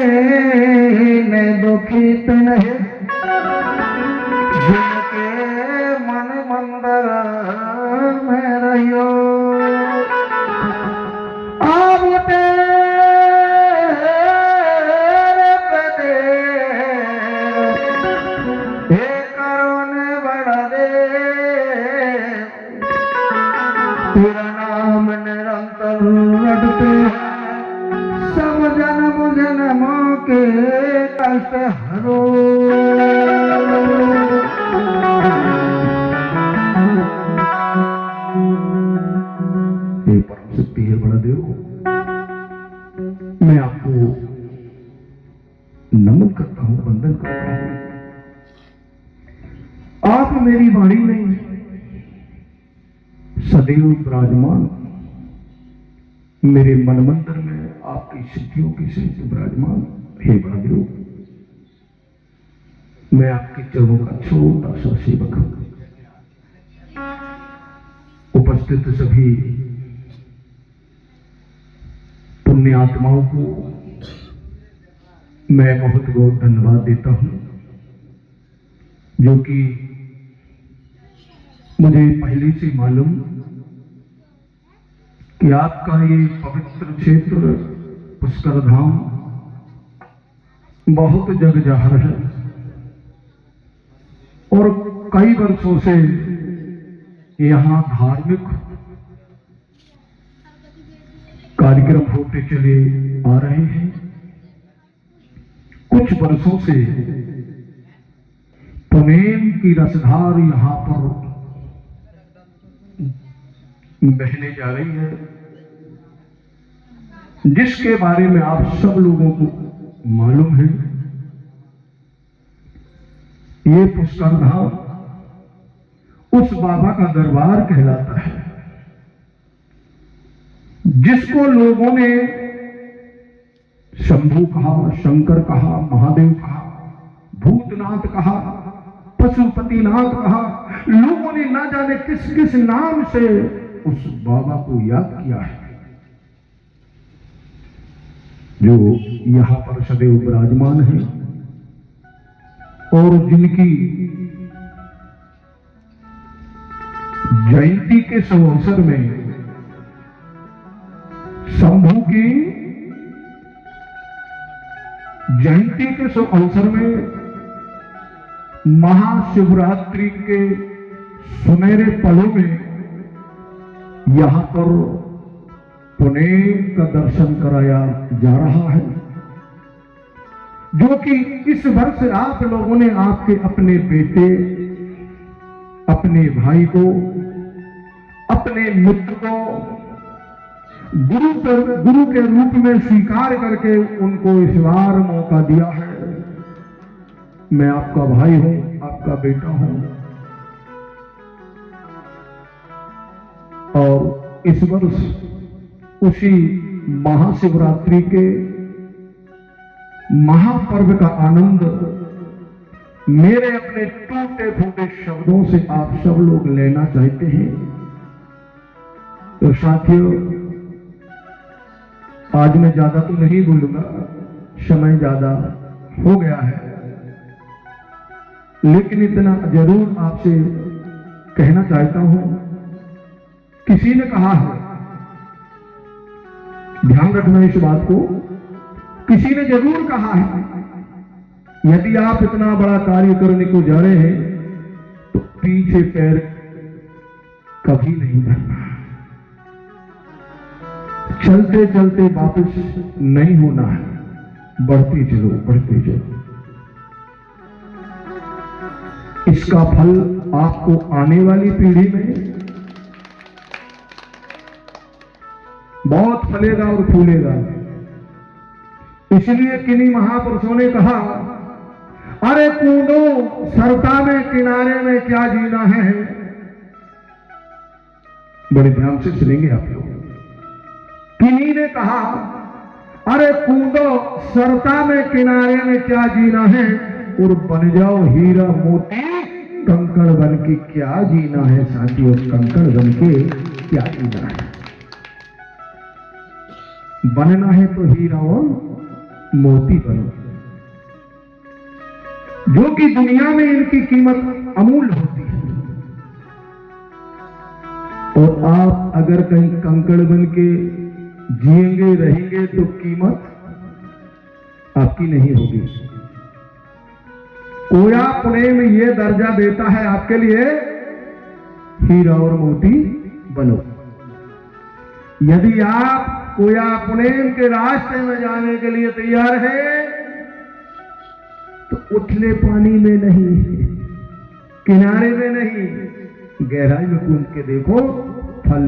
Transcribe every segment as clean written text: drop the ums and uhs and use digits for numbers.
मैं दुखी तन है जिनके मन मंदिर में रहियो अब तेरे पते हे करुण बड़ा दे तेरा नाम निरंतर रटते सब जन्म जन्मों के कष्ट हरो हे परम शक्ति है बड़ा देव, मैं आपको नमन करता हूं, वंदन करता हूं। आप मेरी वाणी में सदैव विराजमान, मेरे मन मंदिर में आपकी सिद्धियों के सहित विराजमान। हे बलदेव, मैं आपके चरणों का छोटा सा सेवक हूं। उपस्थित सभी पुण्य आत्माओं को मैं बहुत बहुत धन्यवाद देता हूं, जो कि मुझे पहले से मालूम कि आपका ये पवित्र क्षेत्र पुष्कर धाम बहुत जग जाहिर है और कई वर्षों से यहाँ धार्मिक कार्यक्रम होते चले आ रहे हैं। कुछ वर्षों से प्रेम की रसधार यहाँ पर बहने जा रही है, जिसके बारे में आप सब लोगों को मालूम है। ये पुष्कर धाम उस बाबा का दरबार कहलाता है जिसको लोगों ने शंभू कहा, शंकर कहा, महादेव कहा, भूतनाथ कहा, पशुपतिनाथ कहा। लोगों ने ना जाने किस किस नाम से उस बाबा को याद किया है, जो यहां पर सदैव विराजमान है और जिनकी जयंती के शुभ अवसर में शंभू की जयंती के शुभ अवसर में महाशिवरात्रि के सुनहरे पलों में यहां पर पुनेम का दर्शन कराया जा रहा है, जो कि इस वर्ष आप लोगों ने आपके अपने बेटे, अपने भाई को, अपने मित्र को गुरु के रूप में स्वीकार करके उनको इस बार मौका दिया है। मैं आपका भाई हूं, आपका बेटा हूं और इस वर्ष उसी महाशिवरात्रि के महापर्व का आनंद मेरे अपने टूटे फूटे शब्दों से आप सब लोग लेना चाहते हैं। तो साथियों, आज मैं ज्यादा तो नहीं बोलूंगा, समय ज्यादा हो गया है, लेकिन इतना जरूर आपसे कहना चाहता हूं। किसी ने कहा है, ध्यान रखना इस बात को, किसी ने जरूर कहा है यदि आप इतना बड़ा कार्य करने को जा रहे हैं तो पीछे पैर कभी नहीं धरना, चलते चलते वापस नहीं होना है, बढ़ते चलो, बढ़ते चलो। इसका फल आपको आने वाली पीढ़ी में बहुत फलेगा और फूलेगा। इसलिए किन्हीं महापुरुषों ने कहा, अरे कूदो सरता में किनारे में क्या जीना है। बड़े ध्यान से सुनेंगे आप लोग। किन्हीं ने कहा, अरे कूदो सरता में किनारे में क्या जीना है और बन जाओ हीरा मोती कंकड़ बन के क्या जीना है। साथियों, कंकड़ बन के क्या जीना है। बनना है तो हीरा और मोती बनो, जो कि दुनिया में इनकी कीमत अमूल्य होती है। और आप अगर कहीं कंकड़ बन के जिएंगे रहेंगे तो कीमत आपकी नहीं होगी। कोया पुणे में यह दर्जा देता है आपके लिए, हीरा और मोती बनो। यदि आप कोया पुणे के रास्ते में जाने के लिए तैयार है तो उथले पानी में नहीं, किनारे में नहीं, गहराई में कूद के देखो, फल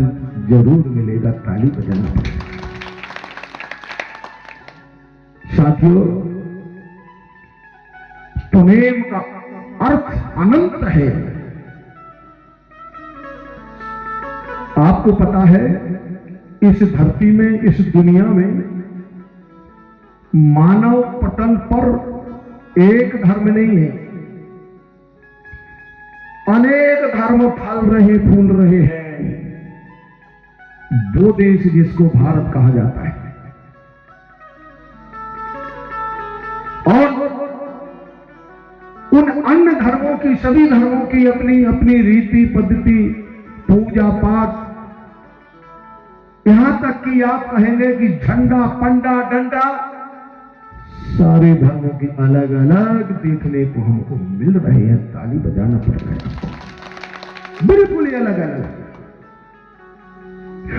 जरूर मिलेगा। ताली बजाना पड़ेगा। साथियों, पुनेम का अर्थ अनंत है। आपको पता है, इस धरती में, इस दुनिया में मानव पटल पर एक धर्म नहीं है, अनेक धर्म फल रहे, फूल रहे हैं। दो देश जिसको भारत कहा जाता है, और उन अन्य धर्मों की, सभी धर्मों की अपनी अपनी रीति पद्धति, पूजा पाठ, यहां तक कि आप कहेंगे कि झंडा, पंडा, डंडा, सारे धर्मों की अलग अलग देखने को हमको मिल रहे हैं। ताली बजाना पड़ रहा है, बिल्कुल ही अलग अलग।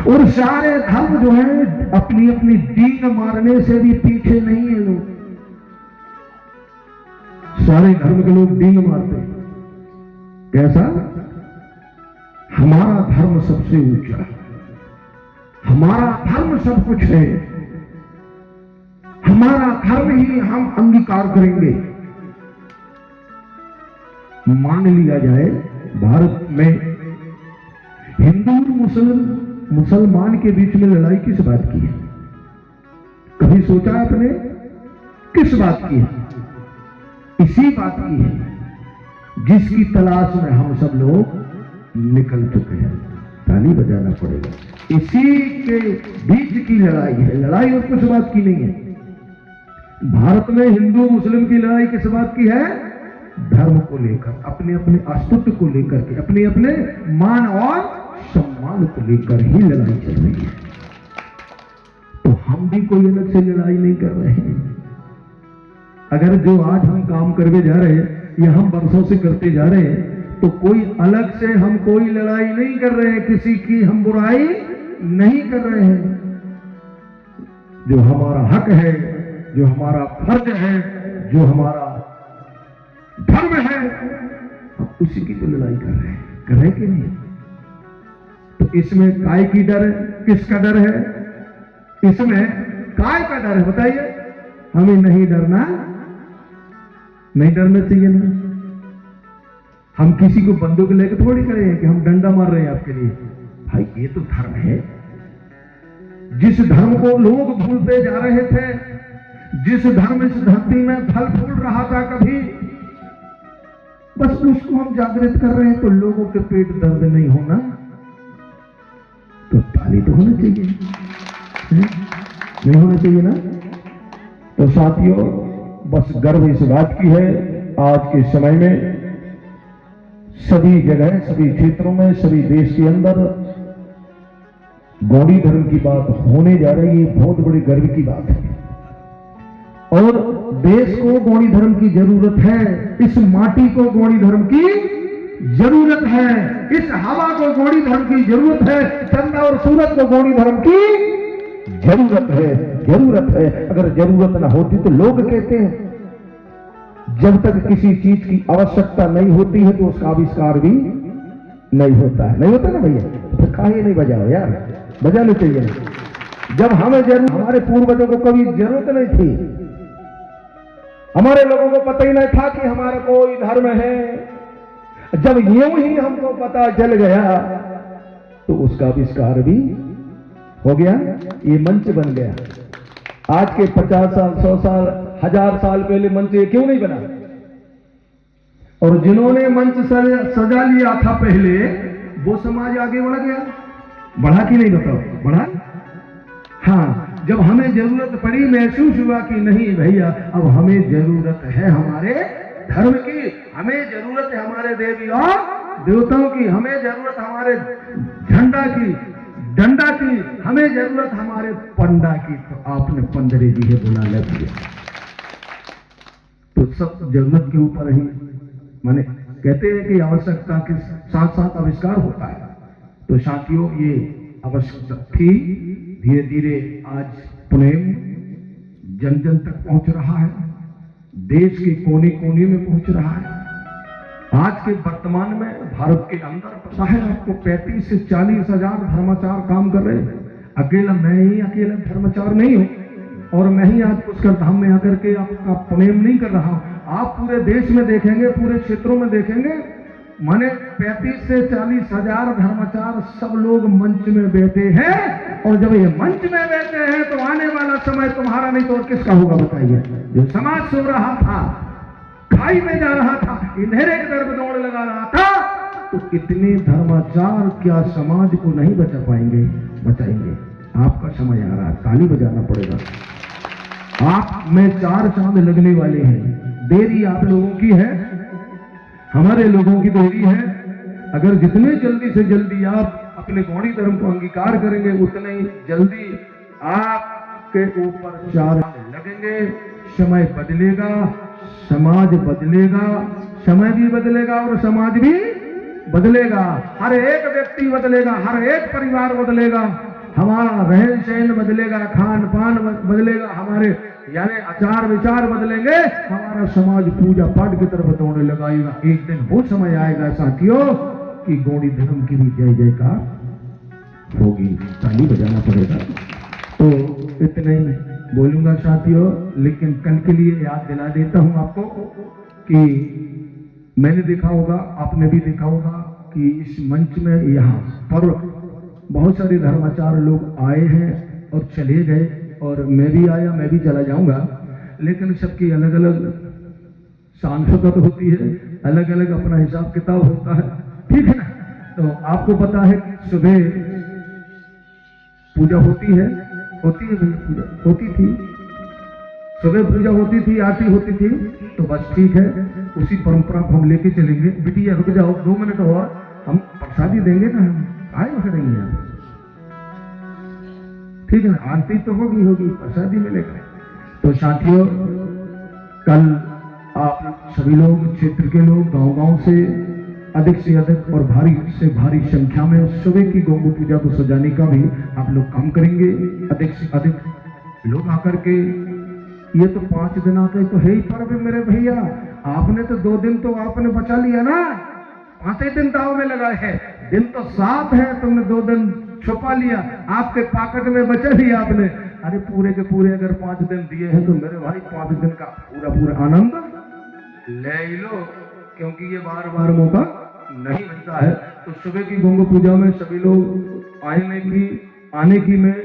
और सारे धर्म जो है अपनी अपनी डींग मारने से भी पीछे नहीं है लोग। सारे धर्म के लोग डींग मारते हैं। कैसा? हमारा धर्म सबसे ऊंचा है, हमारा धर्म सब कुछ है, हमारा धर्म ही हम अंगीकार करेंगे। मान लिया जाए भारत में हिंदू और मुसलमान के बीच में लड़ाई किस बात की है? कभी सोचा आपने? किस बात की है? इसी बात की है जिसकी तलाश में हम सब लोग निकल चुके हैं। ताली बजाना पड़ेगा। इसी के बीच की लड़ाई है, लड़ाई और कुछ बात की नहीं है। भारत में हिंदू मुस्लिम की लड़ाई किस बात की है? धर्म को लेकर, अपने अपने अस्तित्व को लेकर के, अपने अपने मान और सम्मान को लेकर ही लड़ाई चल रही है। तो हम भी कोई अलग से लड़ाई नहीं कर रहे हैं। अगर जो आज हम काम करके जा रहे हैं या हम वर्षों से करते जा रहे हैं, तो कोई अलग से हम कोई लड़ाई नहीं कर रहे हैं, किसी की हम बुराई नहीं कर रहे हैं। जो हमारा हक है, जो हमारा फर्ज है, जो हमारा धर्म है, हम उसी की तो लड़ाई कर रहे हैं। कर रहे कि नहीं? तो इसमें काय की डर है? किसका डर है? इसमें काय का डर है? बताइए। हमें नहीं डरना, नहीं डरना चाहिए ना। हम किसी को बंदूक लेकर थोड़ी करें कि हम डंडा मार रहे हैं आपके लिए। भाई ये तो धर्म है। जिस धर्म को लोग भूलते जा रहे थे, जिस धर्म इस धरती में फल फूल रहा था कभी, बस उसको हम जागृत कर रहे हैं। तो लोगों के पेट दर्द नहीं होना, तो ताली तो होना चाहिए, नहीं होना चाहिए ना। तो साथियों, बस गर्व इस बात की है, आज के समय में सभी जगह, सभी क्षेत्रों में, सभी देश के अंदर गौड़ी धर्म की बात होने जा रही है। बहुत बड़ी गर्व की बात है। और देश को गौड़ी धर्म की जरूरत है, इस माटी को गौड़ी धर्म की जरूरत है, इस हवा को गौड़ी धर्म की जरूरत है, चंदा और सूरज को गौड़ी धर्म की जरूरत है, जरूरत है। अगर जरूरत ना होती तो लोग कहते हैं जब तक किसी चीज की आवश्यकता नहीं होती है तो उसका आविष्कार भी नहीं होता है। नहीं होता ना भैया? तो काहे नहीं बजाओ यार, बजाना चाहिए ना। जब हमें हमारे पूर्वजों को कभी जरूरत नहीं थी, हमारे लोगों को पता ही नहीं था कि हमारा कोई धर्म है, जब यूं ही हमको पता चल गया तो उसका आविष्कार भी हो गया, ये मंच बन गया। आज के 50 साल, 100 साल, 1000 साल पहले मंच ये क्यों नहीं बना? और जिन्होंने मंच सजा लिया था पहले, वो समाज आगे बढ़ गया। बढ़ा कि नहीं? बताओ, बढ़ा? हाँ, जब हमें जरूरत पड़ी, महसूस हुआ कि नहीं भैया अब हमें जरूरत है हमारे धर्म की, हमें जरूरत है हमारे देवी और देवताओं की, हमें जरूरत हमारे झंडा की, डंडा की, हमें जरूरत हमारे पंडा की, तो आपने पंडरे जी है बुला ले दिया। तो सब जरूरत के ऊपर ही माने कहते हैं कि आवश्यकता के साथ साथ आविष्कार होता है। तो साथियों ये आवश्यकता थी, धीरे धीरे आज पुनेम जन जन तक पहुंच रहा है, देश के कोने कोने में पहुंच रहा है। आज के वर्तमान में भारत के अंदर पता है आपको 35 से 40 हजार धर्माचार काम कर रहे हैं। अकेला मैं ही अकेला धर्माचार नहीं हूं, और मैं ही आज पुष्कर धाम में आकर के आपका पुनेम नहीं कर रहा हूं। आप पूरे देश में देखेंगे, पूरे क्षेत्रों में देखेंगे, माने 35 से 40 हजार धर्माचार सब लोग मंच में बैठे हैं। और जब ये मंच में बैठे हैं तो आने वाला समय तुम्हारा नहीं तो और किसका होगा बताइए। जो समाज सो रहा था, खाई में जा रहा था, अंधेरे की तरफ दौड़ लगा रहा था, तो कितने धर्माचार क्या समाज को नहीं बचा पाएंगे, बचाएंगे। आपका समय आ रहा है, ताली बजाना पड़ेगा। आप में 4 चांद लगने वाले हैं। देरी आप लोगों की है, हमारे लोगों की देरी है। अगर जितने जल्दी से जल्दी आप अपने गौड़ी धर्म को अंगीकार करेंगे, उतने ही जल्दी आपके ऊपर 4 लगेंगे। समय बदलेगा, समाज बदलेगा, समय भी बदलेगा और समाज भी बदलेगा। हर एक व्यक्ति बदलेगा, हर एक परिवार बदलेगा, हमारा रहन सहन बदलेगा, खान पान बदलेगा, हमारे यानी आचार विचार बदलेंगे, हमारा समाज पूजा पाठ की तरफ दौड़ने लगाएगा। एक दिन वो समय आएगा साथियों कि गौड़ी धर्म की भी जय जयकार होगी। ताली बजाना पड़ेगा। तो इतना ही बोलूंगा साथियों, लेकिन कल के लिए याद दिला देता हूं आपको कि मैंने देखा होगा, आपने भी देखा होगा कि इस मंच में यहाँ पर बहुत सारे धर्माचार्य लोग आए हैं और चले गए, और मैं भी आया, मैं भी चला जाऊंगा, लेकिन सबकी अलग अलग सांस्कृत होती है, अलग अलग अपना हिसाब किताब होता है, ठीक है ना। तो आपको पता है कि सुबह पूजा होती है भैया, पूजा होती थी, सुबह पूजा होती थी, आरती होती थी, तो बस ठीक है, उसी परंपरा को हम लेके चलेंगे। बिटिया रुक जाओ 2 मिनट और, हम प्रसादी देंगे ना, हम आए वक्त रहेंगे आप, ठीक है ना। आरती तो होगी, प्रसादी मिलेगा। तो साथियों कल आप सभी लोग, क्षेत्र के लोग, गांव-गांव से अधिक और भारी से भारी संख्या में सुबह की गौ पूजा को सजाने का भी आप लोग काम करेंगे। अधिक से अधिक लोग आकर के, ये तो 5 दिन आते तो है ही पर्व मेरे भैया, आपने तो 2 दिन तो आपने बचा लिया ना, 5 दिन दाव में लगाए हैं, दिन तो 7 है, तुमने 2 दिन छुपा लिया, आपके पॉकेट में बचा लिया आपने। अरे पूरे के पूरे अगर 5 दिन दिए हैं तो मेरे भाई 5 दिन का पूरा आनंद ले लो, क्योंकि ये बार बार मौका नहीं मिलता है। तो सुबह की गंगा पूजा में सभी लोग आने की मैं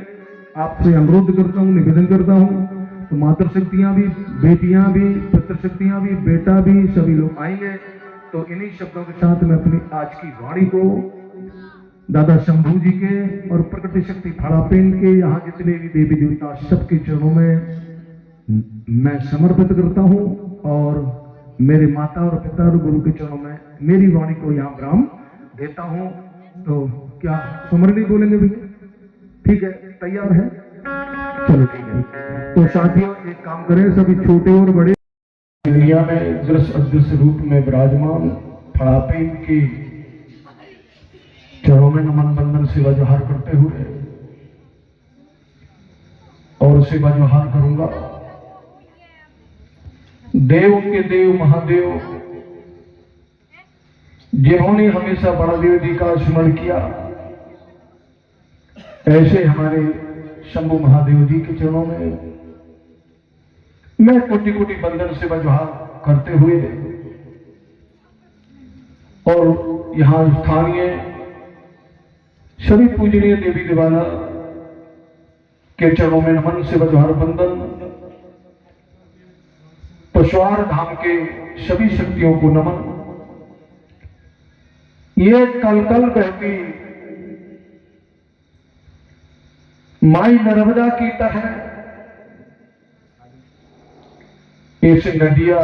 आपसे अनुरोध करता हूँ, निवेदन करता हूँ। तो मातृ शक्तियाँ भी, बेटियाँ भी, पितृ शक्तियाँ भी, बेटा भी, सभी लोग आएंगे। तो इन्हीं शब्दों के साथ मैं अपनी आज की वाणी को दादा शंभू जी के और प्रकृति शक्ति फड़ापेन के, यहाँ जितने भी देवी देवता सबके चरणों में मैं समर्पित करता हूँ, और मेरे माता और पिता और गुरु के चरणों में मेरी वाणी को यहाँ विराम देता हूँ। तो क्या सुमरनी बोलेंगे भैया? ठीक है, तैयार है? चलो ठीक है। तो साथियों एक काम करें, सभी छोटे और बड़े दुनिया में दृश्य अदृश्य रूप में विराजमान फड़ापेन की चरणों में नमन बंदन सेवा जोहार करते हुए, और सेवा जोहार करूंगा देव के देव महादेव जिन्होंने हमेशा बड़ा देव जी का स्मरण किया, ऐसे हमारे शंभू महादेव जी के चरणों में मैं कोटि कोटि बंदन सेवा जोहार करते हुए, और यहां स्थानीय सभी पूजनीय देवी देवाना के चरणों में नमन सेवा जोहार बंदन, पशुआर धाम के सभी शक्तियों को नमन। ये कल कल बहती माई नर्मदा की तरह इस नदिया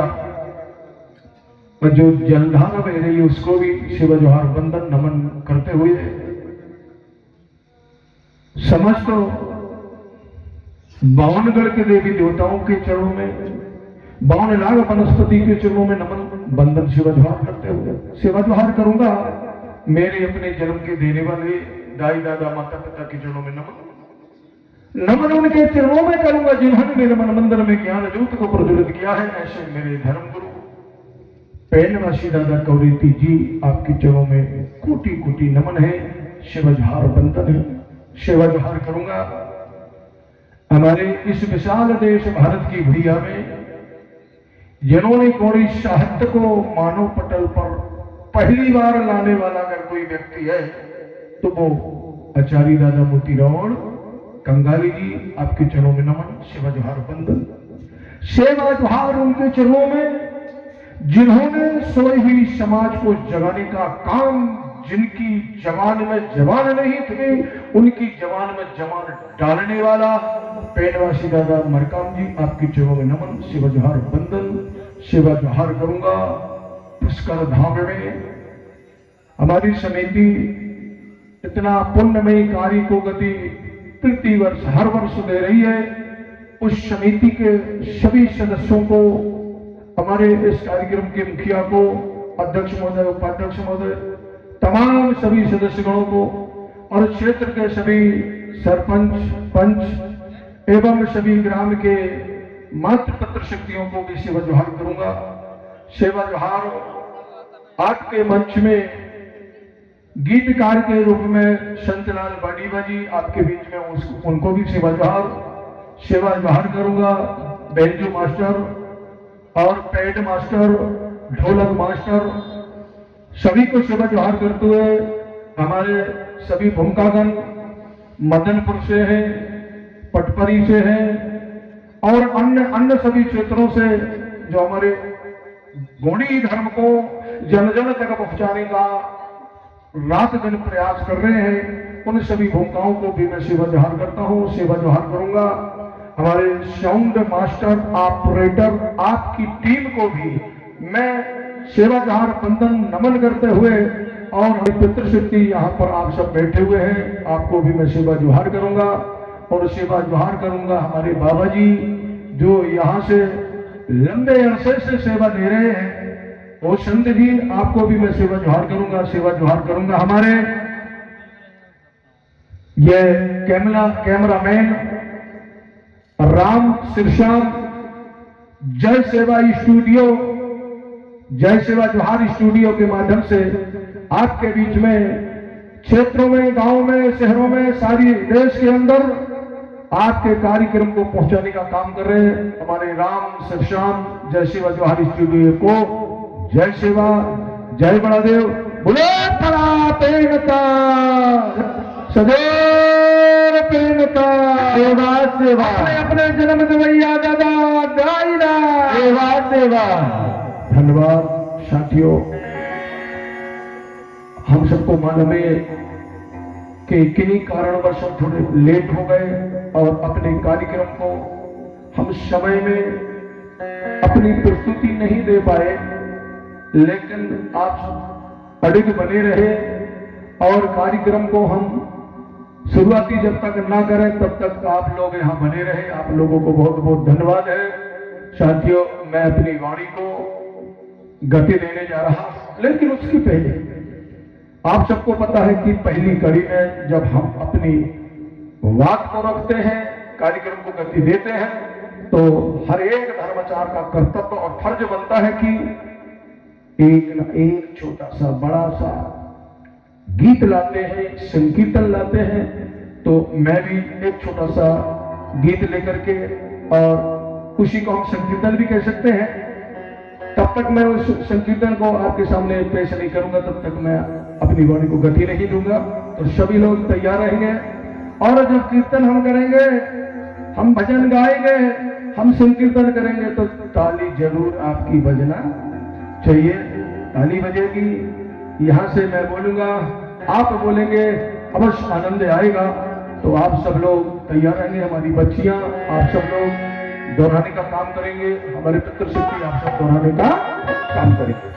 जो जलधारा बह रही है उसको भी शिव जोहार बंदन नमन करते हुए समस्त बावनगढ़ के देवी देवताओं के चरणों में 52 लाख वनस्पति के चरणों में नमन बंदन शिव जोहार करते हुए सेवा जोहार करूंगा। मेरे अपने जन्म के देने वाले दाई दादा माता पिता के चरणों में नमन उनके चरणों में करूंगा जिन्होंने मेरे मन मंदिर में ज्ञान ज्योत को प्रज्वलित किया है। ऐसे मेरे धर्म गुरु पैनवासी दादा कौरेती जी आपके चरणों में कोटि कोटि नमन है, शिव जोहार बंदन है, सेवा जोहार करूंगा। हमारे इस विशाल देश भारत की भूमि में जिन्होंने कोई साहित्य को मानव पटल पर पहली बार लाने वाला अगर कोई व्यक्ति है तो वो आचार्य दादा मोतीराम कंगाली जी आपके चरणों में नमन, सेवा जोहार बंदन, सेवा जोहार उनके चरणों में जिन्होंने सोई हुई समाज को जगाने का काम, जिनकी जवान में जवान नहीं थे उनकी जवान में जवान डालने वाला पेटवासी दादा मरकाम जी आपके चरणों में नमन, सेवा जोहार बंदन, सेवा जोहार करूंगा। पुष्कर धाम में हमारी समिति इतना पुण्यमयी कार्य को गति प्रति वर्ष हर वर्ष दे रही है। उस समिति के सभी सदस्यों को, हमारे इस कार्यक्रम के मुखिया को, अध्यक्ष महोदय, उपाध्यक्ष महोदय, तमाम सभी सदस्यगणों को और क्षेत्र के सभी सरपंच, पंच एवं सभी ग्राम के मातृपत्र शक्तियों को भी सेवा जोहार करूंगा। सेवा जोहार आपके मंच में गीतकार के रूप में संतलाल बाडीवा जी आपके बीच में उनको भी सेवा जोहार करूंगा। बेंजो मास्टर और पैड मास्टर, ढोलक मास्टर सभी को सेवा जोहार करते हुए हमारे सभी भूमिकागण मदनपुर से हैं, पटपरी से हैं और अन्य सभी क्षेत्रों से जो हमारे गौड़ी धर्म को जन जन तक पहुंचाने का रात दिन प्रयास कर रहे हैं, उन सभी भूमिकाओं को भी मैं सेवा जोहार करता हूं, सेवा जोहार करूंगा। हमारे साउंड मास्टर, ऑपरेटर, आपकी टीम को भी मैं सेवा जोहार बंदन नमन करते हुए और पितृशक्ति यहाँ पर आप सब बैठे हुए हैं, आपको भी मैं सेवा जोहार करूंगा और सेवा जोहार करूंगा हमारे बाबा जी जो यहाँ से लंबे अरसे से सेवा दे रहे हैं, वो संत जी आपको भी मैं सेवा जोहार करूंगा। हमारे ये कैमरामैन राम सिरश्याम जय सेवा स्टूडियो, जय सेवा जोहार स्टूडियो के माध्यम से आपके बीच में क्षेत्रों में, गांव में, शहरों में, सारी देश के अंदर आपके कार्यक्रम को पहुंचाने का काम कर रहे हैं। हमारे राम सिरश्याम जय सेवा जोहार स्टूडियो को जय सेवा, जय बड़ादेव, बोले पड़ा पेड़ता सदैव पेड़ता सेवा अपने जन्म दवैया दादा दाईदा सेवा। धन्यवाद साथियों, हम सबको मालूम है कि किन्हीं कारणवश हम थोड़े लेट हो गए और अपने कार्यक्रम को हम समय में अपनी प्रस्तुति नहीं दे पाए, लेकिन आप अडिग बने रहे और कार्यक्रम को हम शुरुआती जब तक ना करें तब तक आप लोग यहाँ बने रहे। आप लोगों को बहुत बहुत धन्यवाद है। साथियों, मैं अपनी वाणी को गति देने जा रहा, लेकिन उसकी पहले आप सबको पता है कि पहली कड़ी में जब हम अपनी बात को रखते हैं, कार्यक्रम को गति देते हैं, तो हर एक धर्माचार का कर्तव्य और फर्ज बनता है कि एक न एक छोटा सा बड़ा सा गीत लाते हैं, संकीर्तन लाते हैं। तो मैं भी एक छोटा सा गीत लेकर के, और उसी को हम संकीर्तन भी कह सकते हैं, तब तक मैं उस संकीर्तन को आपके सामने पेश नहीं करूंगा, तब तक मैं अपनी वाणी को गति नहीं दूंगा। तो सभी लोग तैयार रहेंगे और जब कीर्तन हम करेंगे, हम भजन गाएंगे, हम संकीर्तन करेंगे तो ताली जरूर आपकी बजना चाहिए। ताली बजेगी, यहां से मैं बोलूंगा, आप बोलेंगे, अवश्य आनंद आएगा। तो आप सब लोग तैयार रहेंगे, हमारी बच्चियां आप सब लोग दोहराने का काम करेंगे, हमारे पितृशक्ति आप सब दोहराने का काम करेंगे।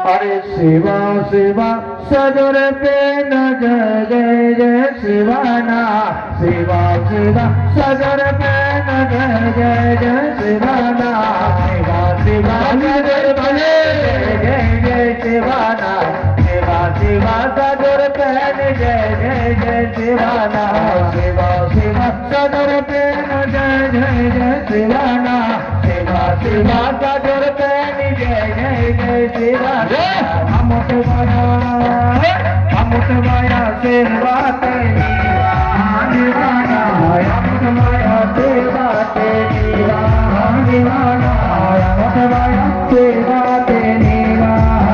अरे शिवा शिवा सदर पे न जय जय जय शिवाना, शिवा शिवा सदर पे न जय जय जय शिवाना, शिवा शिवा सदर पे जय जय जय शिवाना, शिवा शिवा सदर पे जय जय जय शिवाना, शिवा शिवा सदर पे जय जय जय शिवाना, शिवा शिवा सदर पे जय जय जय शिवाना। हम तुम्हारा सेवा तेरी दीवाना, हम तुम्हारा सेवा तेरी दीवाना, हम तुम्हारा सेवा तेरी दीवाना,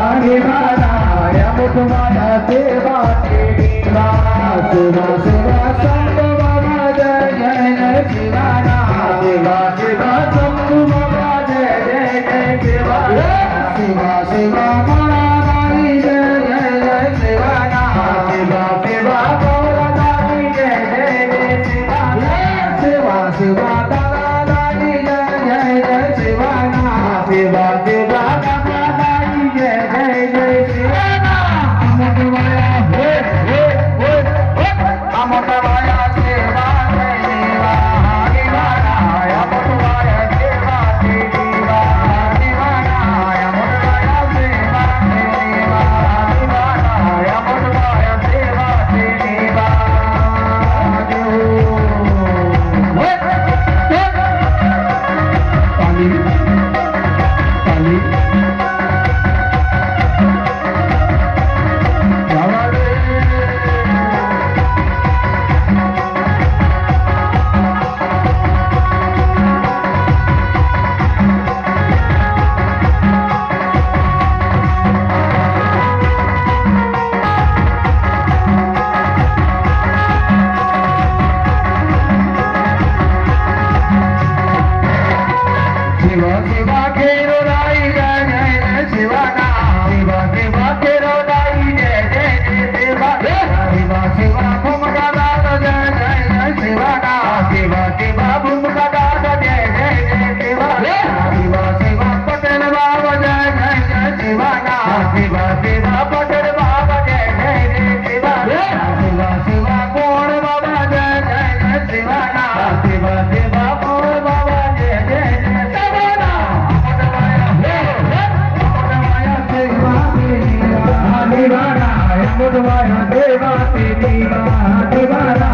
हम तुम्हारा सेवा तेरी दीवाना। शिवा शिवा शंभु बाबा जय जय जय शिवाना, शिवा शिवा शंभु बाबा जय जय जय शिवाना, शिवा शिवा महारानी जय जय जय शिवाना, शिवा शिवा गौरदानी जय जय जय शिवाना, शिवा शिवा दादानी जय जय जय शिवाना, शिवा शिवा दादानी जय जय जय शिवाना। हम तुम्हारा हम तुम्हारा सेवा देवा दीवाना, हम तुम्हारा सेवा देवा दीवाना, हम तुम्हारा सेवा देवा दीवाना, हम तुम्हारा सेवा देवा पानी पानी शिवा शिवा के रोदाई जय जय जय शिवाना, शिवा शिवा के रोदाई जय जय जय शिवाना, शिवा शिवा भूमका दादा जय जय जय शिवाना, शिवा शिवा भूमका दादा जय जय जय शिवाना, शिवा शिवा पटेल बाबा जय जय जय शिवाना, शिवा शिवा पटेल बाबा जय जय जय शिवाना, शिवा शिवा कोण बाबा जय जय जय शिवाना, शिवा शिवा कोण बाबा जय जय जय शिवाना। दीवाना हम तुम्हारा देवा तेरी दीवाना,